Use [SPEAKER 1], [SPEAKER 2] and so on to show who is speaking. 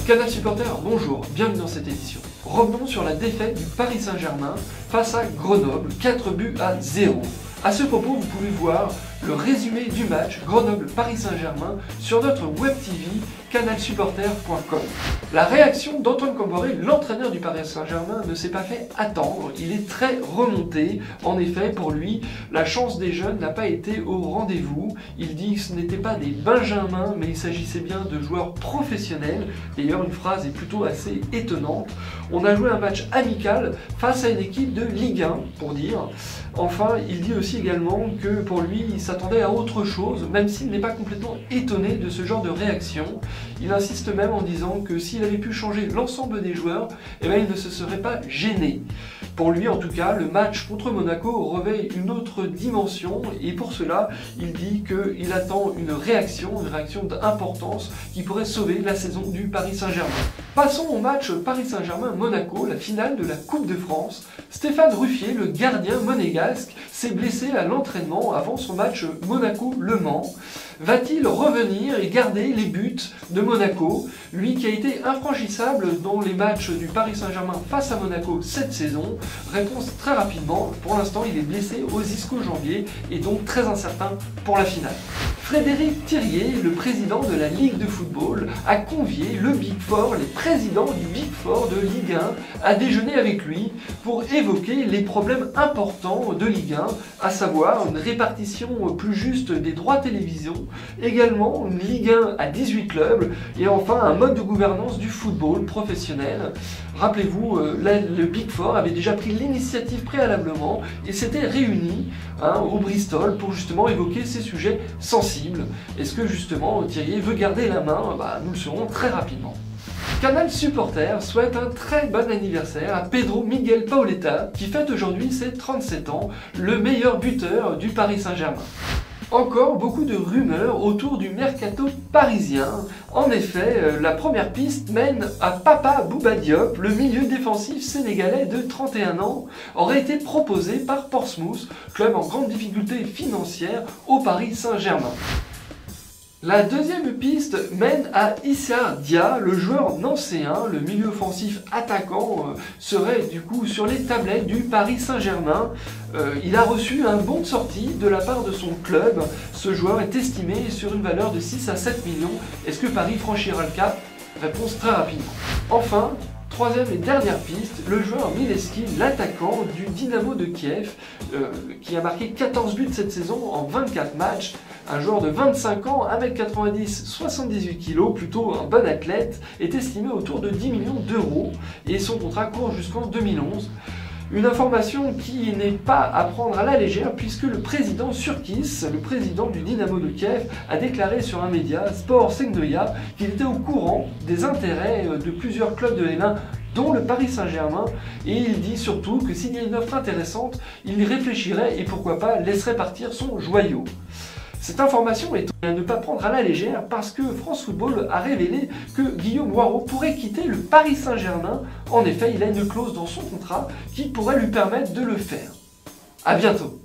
[SPEAKER 1] Canal Supporter, bonjour, bienvenue dans cette édition. Revenons sur la défaite du Paris Saint-Germain face à Grenoble, 4-0. À ce propos, vous pouvez voir le résumé du match Grenoble-Paris Saint-Germain sur notre web TV canalsupporter.com. La réaction d'Antoine Camboré, l'entraîneur du Paris Saint-Germain, ne s'est pas fait attendre. Il est très remonté. En effet, pour lui, la chance des jeunes n'a pas été au rendez-vous. Il dit que ce n'était pas des benjamins, mais il s'agissait bien de joueurs professionnels. D'ailleurs, une phrase est plutôt assez étonnante. On a joué un match amical face à une équipe de Ligue 1, pour dire. Enfin, il dit aussi également que pour lui, il s'attendait à autre chose, même s'il n'est pas complètement étonné de ce genre de réaction. Il insiste même en disant que s'il avait pu changer l'ensemble des joueurs, eh bien, il ne se serait pas gêné. Pour lui, en tout cas, le match contre Monaco revêt une autre dimension et pour cela, il dit qu'il attend une réaction d'importance qui pourrait sauver la saison du Paris Saint-Germain. Passons au match Paris Saint-Germain-Monaco, la finale de la Coupe de France. Stéphane Ruffier, le gardien monégasque, s'est blessé à l'entraînement avant son match Monaco-Le Mans. Va-t-il revenir et garder les buts de Monaco? Lui qui a été infranchissable dans les matchs du Paris Saint-Germain face à Monaco cette saison. Réponse très rapidement, pour l'instant il est blessé au ischio-jambier et donc très incertain pour la finale. Frédéric Thirier, le président de la Ligue de football, a convié le Big Four, les présidents du Big Four de Ligue 1, à déjeuner avec lui pour évoquer les problèmes importants de Ligue 1, à savoir une répartition plus juste des droits télévision, également une Ligue 1 à 18 clubs, et enfin un mode de gouvernance du football professionnel. Rappelez-vous, le Big Four avait déjà pris l'initiative préalablement et s'était réuni au Bristol pour justement évoquer ces sujets sensibles. Est-ce que justement Thirier veut garder la main? Nous le saurons très rapidement. Canal Supporter souhaite un très bon anniversaire à Pedro Miguel Paoletta qui fête aujourd'hui ses 37 ans, le meilleur buteur du Paris Saint-Germain. Encore beaucoup de rumeurs autour du mercato parisien. En effet, la première piste mène à Papa Bouba Diop, le milieu défensif sénégalais de 31 ans, aurait été proposé par Portsmouth, club en grande difficulté financière au Paris Saint-Germain. La deuxième piste mène à Issa Dia, le joueur nancéen, le milieu offensif attaquant, serait du coup sur les tablettes du Paris Saint-Germain. Il a reçu un bon de sortie de la part de son club. Ce joueur est estimé sur une valeur de 6 à 7 millions. Est-ce que Paris franchira le cap? Réponse très rapidement. Enfin, troisième et dernière piste, le joueur Mileski, l'attaquant du Dynamo de Kiev, qui a marqué 14 buts cette saison en 24 matchs. Un joueur de 25 ans, 1m90, 78 kg, plutôt un bon athlète, est estimé autour de 10 millions d'euros et son contrat court jusqu'en 2011. Une information qui n'est pas à prendre à la légère puisque le président Surkis, le président du Dynamo de Kiev, a déclaré sur un média, Sport Sengdoya, qu'il était au courant des intérêts de plusieurs clubs de L1 dont le Paris Saint-Germain, et il dit surtout que s'il y a une offre intéressante, il y réfléchirait et pourquoi pas laisserait partir son joyau. Cette information est à ne pas prendre à la légère parce que France Football a révélé que Guillaume Waro pourrait quitter le Paris Saint-Germain. En effet, il a une clause dans son contrat qui pourrait lui permettre de le faire. À bientôt.